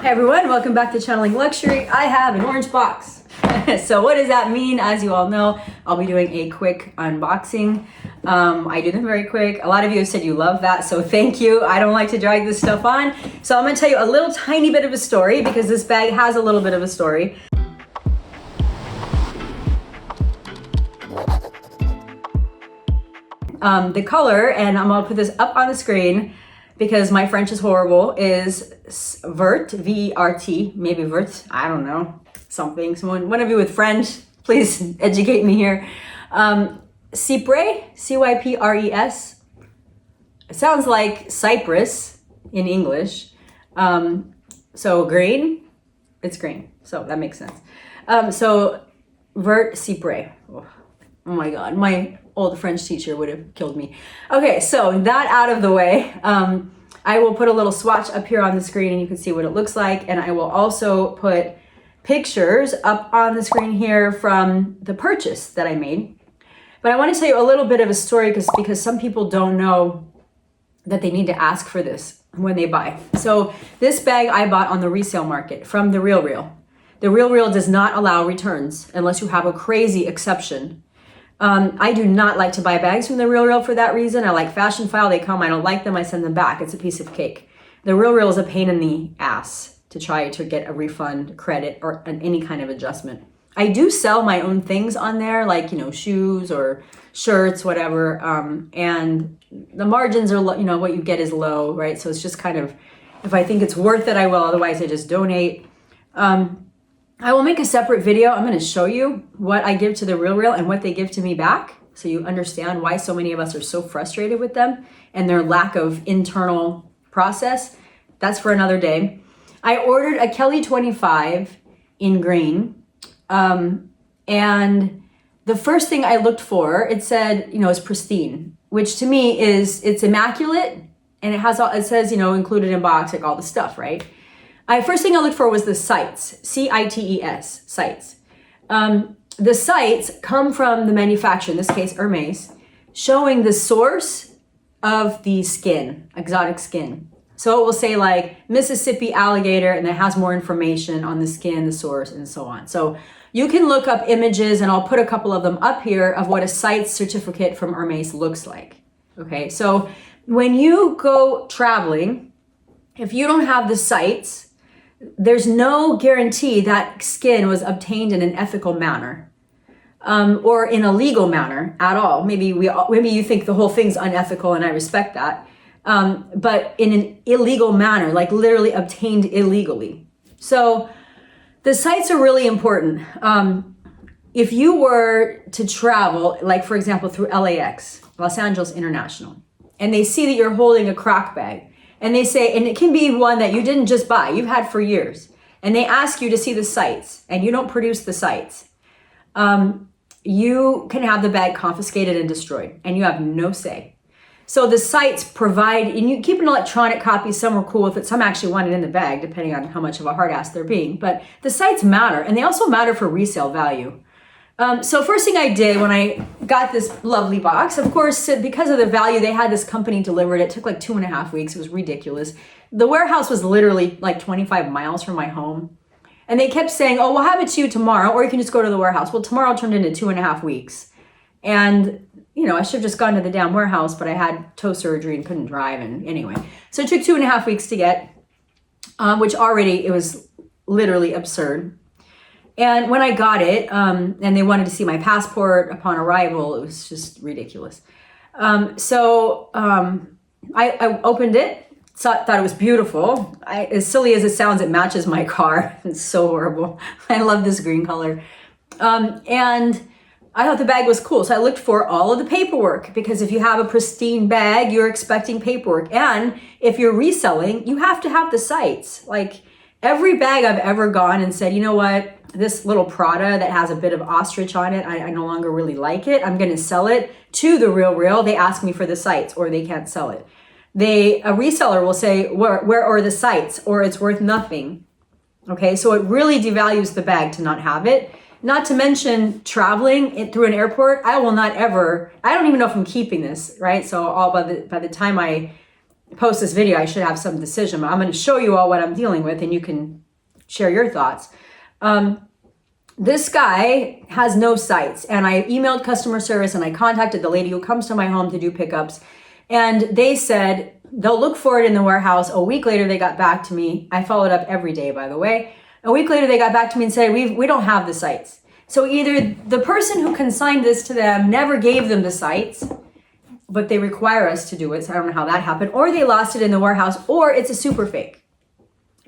Hey everyone, welcome back to Channeling Luxury. I have an orange box. So what does that mean? As you all know, I'll be doing a quick unboxing. I do them very quick. A lot of you have said you love that, so thank you. I don't like to drag this stuff on. So I'm gonna tell you a little tiny bit of a story because this bag has a little bit of a story. The color, and I'm gonna put this up on the screen because my French is horrible, is Vert, V-E-R-T, maybe Vert, I don't know, something. Someone, one of you with French, please educate me here. Cypres, C-Y-P-R-E-S. It sounds like Cyprus in English. So green, it's green, so that makes sense. So Vert Cypres. Oh my God, my old French teacher would have killed me. Okay, so that out of the way, I will put a little swatch up here on the screen and you can see what it looks like. And I will also put pictures up on the screen here from the purchase that I made. But I want to tell you a little bit of a story because some people don't know that they need to ask for this when they buy. So this bag I bought on the resale market from The RealReal. The RealReal does not allow returns unless you have a crazy exception. I do not like to buy bags from The RealReal for that reason. I like Fashion File. They come, I don't like them, I send them back. It's a piece of cake. The RealReal is a pain in the ass to try to get a refund, credit, or any kind of adjustment. I do sell my own things on there, like, you know, shoes or shirts, whatever. And the margins are, you know, what you get is low, right? So it's just kind of, if I think it's worth it, I will. Otherwise, I just donate. I will make a separate video. I'm going to show you what I give to The RealReal and what they give to me back, so you understand why so many of us are so frustrated with them and their lack of internal process. That's for another day. I ordered a K25 in green, and the first thing I looked for, it said, you know, is pristine, which to me is, it's immaculate, and it has all, it says, you know, included in box, like all the stuff, right? First thing I looked for was the Cites, C-I-T-E-S, Cites. The Cites come from the manufacturer, in this case Hermes, showing the source of the skin, exotic skin. So it will say like Mississippi alligator, and it has more information on the skin, the source, and so on. So you can look up images, and I'll put a couple of them up here, of what a Cites certificate from Hermes looks like. Okay, so when you go traveling, if you don't have the Cites, there's no guarantee that skin was obtained in an ethical manner, or in a legal manner at all. Maybe you think the whole thing's unethical, and I respect that. But in an illegal manner, like literally obtained illegally. So the Cites are really important. If you were to travel, like for example, through LAX, Los Angeles International, and they see that you're holding a Croc bag, and they say, and it can be one that you didn't just buy, you've had for years, and they ask you to see the Cites, and you don't produce the Cites, you can have the bag confiscated and destroyed, and you have no say. So the Cites provide, and you keep an electronic copy, some are cool with it, some actually want it in the bag, depending on how much of a hard ass they're being, but the Cites matter, and they also matter for resale value. So first thing I did when I got this lovely box, of course, because of the value, they had this company delivered. It took like 2.5 weeks. It was ridiculous. The warehouse was literally like 25 miles from my home. And they kept saying, oh, we'll have it to you tomorrow, or you can just go to the warehouse. Well, tomorrow turned into 2.5 weeks. And, you know, I should have just gone to the damn warehouse, but I had toe surgery and couldn't drive. And anyway, so it took 2.5 weeks to get, which already, it was literally absurd. And when I got it, and they wanted to see my passport upon arrival, it was just ridiculous. So I opened it, thought it was beautiful. As silly as it sounds, it matches my car. It's so horrible. I love this green color. And I thought the bag was cool. So I looked for all of the paperwork, because if you have a pristine bag, you're expecting paperwork. And if you're reselling, you have to have the Cites. Like every bag I've ever gone and said, you know what? This little Prada that has a bit of ostrich on it, I no longer really like it. I'm going to sell it to The RealReal. They ask me for the Cites, or they can't sell it. A reseller will say, where are the Cites, or it's worth nothing. Okay, so it really devalues the bag to not have it. Not to mention traveling through an airport. I will not ever, I don't even know if I'm keeping this, right? So by the time I post this video, I should have some decision. I'm going to show you all what I'm dealing with, and you can share your thoughts. This guy has no Cites, and I emailed customer service and I contacted the lady who comes to my home to do pickups, and they said they'll look for it in the warehouse. A week later, they got back to me. I followed up every day, by the way. A week later, they got back to me and said, we don't have the Cites. So either the person who consigned this to them never gave them the Cites, but they require us to do it, so I don't know how that happened, or they lost it in the warehouse, or it's a super fake.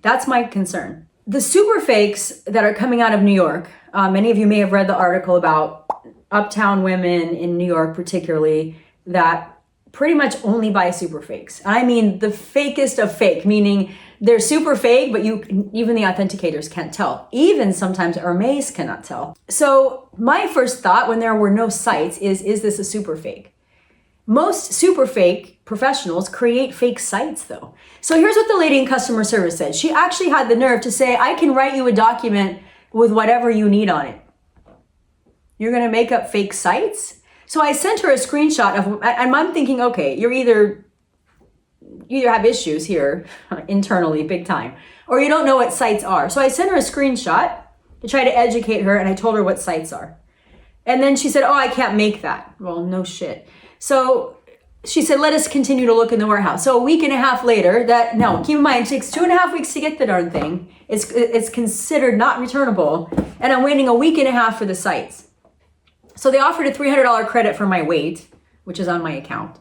That's my concern. The super fakes that are coming out of New York, many of you may have read the article about uptown women in New York particularly that pretty much only buy super fakes. I mean the fakest of fake, meaning they're super fake, but even the authenticators can't tell. Even sometimes Hermes cannot tell. So my first thought when there were no Cites is this a super fake? Most super fake professionals create fake Cites though. So here's what the lady in customer service said. She actually had the nerve to say, I can write you a document with whatever you need on it. You're gonna make up fake Cites? So I sent her a screenshot of, and I'm thinking, okay, you either have issues here internally big time, or you don't know what Cites are. So I sent her a screenshot to try to educate her, and I told her what Cites are. And then she said, oh, I can't make that. Well, no shit. So she said, let us continue to look in the warehouse. So a week and a half later, keep in mind, it takes 2.5 weeks to get the darn thing. It's considered not returnable. And I'm waiting a week and a half for the Cites. So they offered a $300 credit for my weight, which is on my account.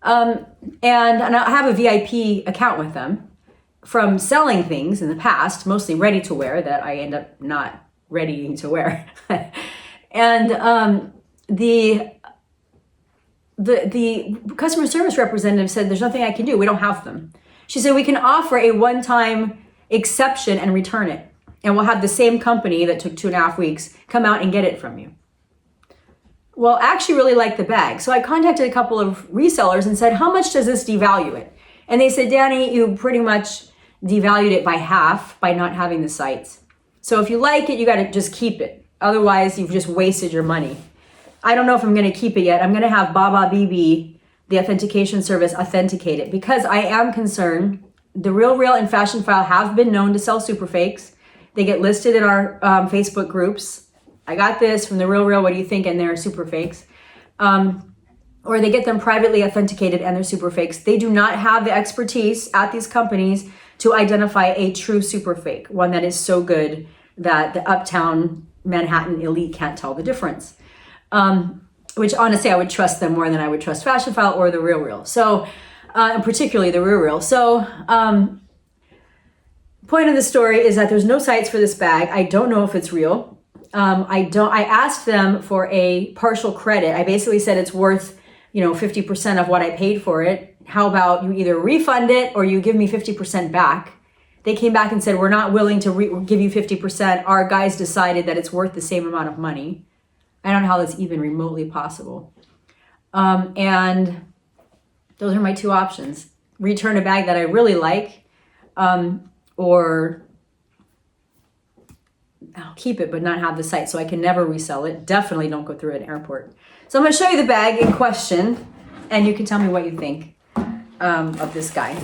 And I have a VIP account with them from selling things in the past, mostly ready to wear that I end up not ready to wear. And the customer service representative said, there's nothing I can do. We don't have them. She said, we can offer a one-time exception and return it. And we'll have the same company that took 2.5 weeks come out and get it from you. Well, I actually really like the bag. So I contacted a couple of resellers and said, how much does this devalue it? And they said, Dani, you pretty much devalued it by half by not having the Cites. So if you like it, you got to just keep it. Otherwise, you've just wasted your money. I don't know if I'm going to keep it yet. I'm going to have Baba BB, the authentication service, authenticate it because I am concerned. The Real and Fashion File have been known to sell super fakes. They get listed in our Facebook groups. I got this from the Real, what do you think? And they're super fakes. Or they get them privately authenticated and they're super fakes. They do not have the expertise at these companies to identify a true super fake, one that is so good that the uptown Manhattan elite can't tell the difference. Which honestly, I would trust them more than I would trust Fashion File or the Real. So, and particularly the Real. So, point of the story is that there's no Cites for this bag. I don't know if it's real. I asked them for a partial credit. I basically said it's worth, 50% of what I paid for it. How about you either refund it or you give me 50% back? They came back and said, we're not willing to give you 50%. Our guys decided that it's worth the same amount of money. I don't know how that's even remotely possible. And those are my two options. Return a bag that I really like, or I'll keep it but not have the Cites so I can never resell it. Definitely don't go through an airport. So I'm going to show you the bag in question, and you can tell me what you think of this guy.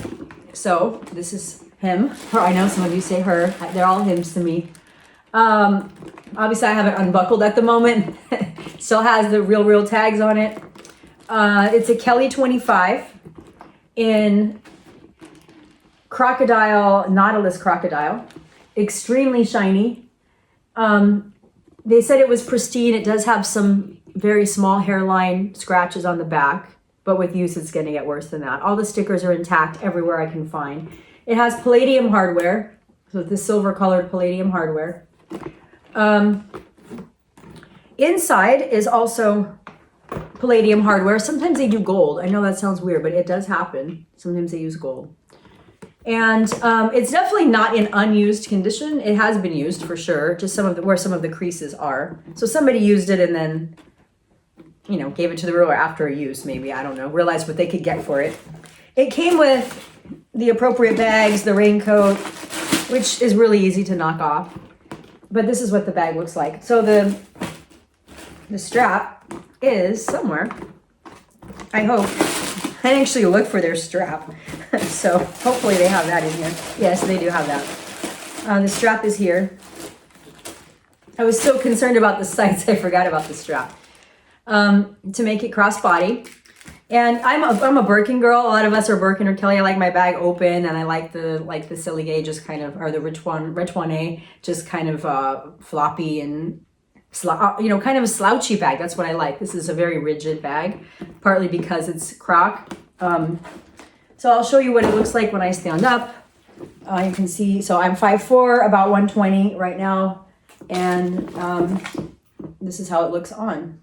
So this is him, or I know some of you say her. They're all hims to me. Obviously I have it unbuckled at the moment. Still has the real tags on it. It's a K25 in crocodile, nautilus crocodile. Extremely shiny. They said it was pristine. It does have some very small hairline scratches on the back, but with use it's going to get worse than that. All the stickers are intact everywhere I can find. It has palladium hardware, so the silver colored palladium hardware. Inside is also palladium hardware. Sometimes they do gold. I know that sounds weird, but it does happen. Sometimes they use gold. And it's definitely not in unused condition. It has been used for sure, just where some of the creases are. So somebody used it and then, gave it to the ruler after a use, maybe, I don't know, realized what they could get for it. It came with the appropriate bags, the raincoat, which is really easy to knock off. But this is what the bag looks like. So the strap is somewhere. I hope. I actually look for their strap. So hopefully they have that in here. Yes, they do have that. The strap is here. I was so concerned about the Cites, I forgot about the strap. To make it crossbody. And I'm a Birkin girl. A lot of us are Birkin or Kelly. I like my bag open, and I like the silly gay, just kind of, or the rich one A, just kind of floppy and kind of a slouchy bag. That's what I like. This is a very rigid bag, partly because it's Croc. So I'll show you what it looks like when I stand up. You can see, so I'm 5'4", about 120 right now, and this is how it looks on.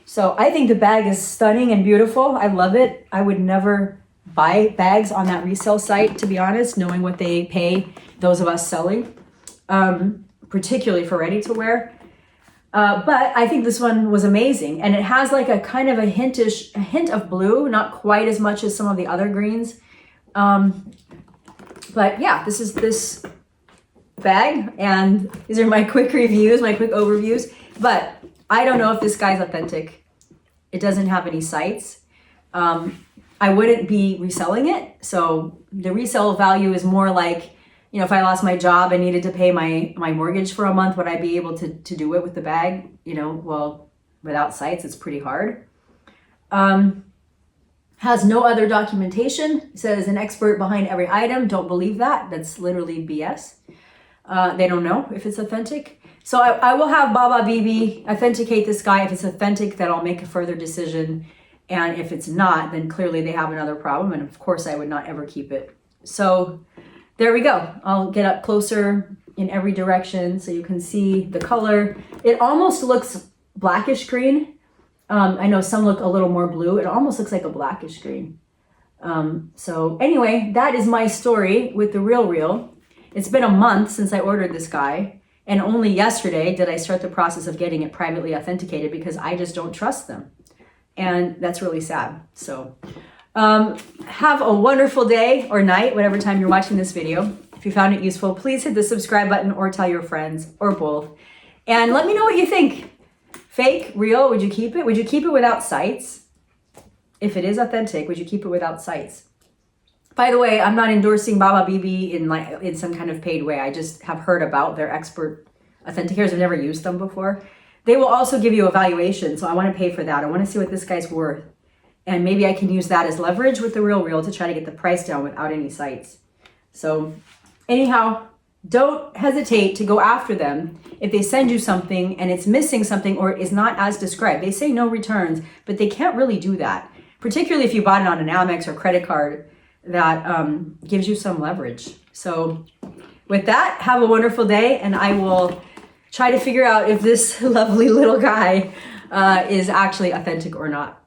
So I think the bag is stunning and beautiful. I love it. I would never buy bags on that resale site, to be honest, knowing what they pay those of us selling, particularly for ready to wear. But I think this one was amazing. And it has like a kind of a hint of blue, not quite as much as some of the other greens. But yeah, this is this bag, and these are my quick reviews, my quick overviews. But I don't know if this guy's authentic. It doesn't have any Cites. I wouldn't be reselling it. So the resale value is more like, if I lost my job and needed to pay my mortgage for a month, would I be able to do it with the bag? Well, without Cites, it's pretty hard. Has no other documentation. It says an expert behind every item. Don't believe that. That's literally BS. They don't know if it's authentic. So I will have Baba BB authenticate this guy. If it's authentic, then I'll make a further decision. And if it's not, then clearly they have another problem. And of course, I would not ever keep it. So there we go. I'll get up closer in every direction so you can see the color. It almost looks blackish green. I know some look a little more blue. It almost looks like a blackish green. So anyway, that is my story with the Real. It's been a month since I ordered this guy. And only yesterday did I start the process of getting it privately authenticated because I just don't trust them. And that's really sad. So have a wonderful day or night, whatever time you're watching this video. If you found it useful, please hit the subscribe button or tell your friends or both. And let me know what you think. Fake, real, would you keep it? Would you keep it without Cites? If it is authentic, would you keep it without Cites? By the way, I'm not endorsing Baba BB in some kind of paid way. I just have heard about their expert authenticators. I've never used them before. They will also give you a valuation, so I want to pay for that. I want to see what this guy's worth. And maybe I can use that as leverage with the Real to try to get the price down without any Cites. So anyhow, don't hesitate to go after them if they send you something and it's missing something or is not as described. They say no returns, but they can't really do that, particularly if you bought it on an Amex or credit card. That gives you some leverage. So with that, have a wonderful day, and I will try to figure out if this lovely little guy is actually authentic or not.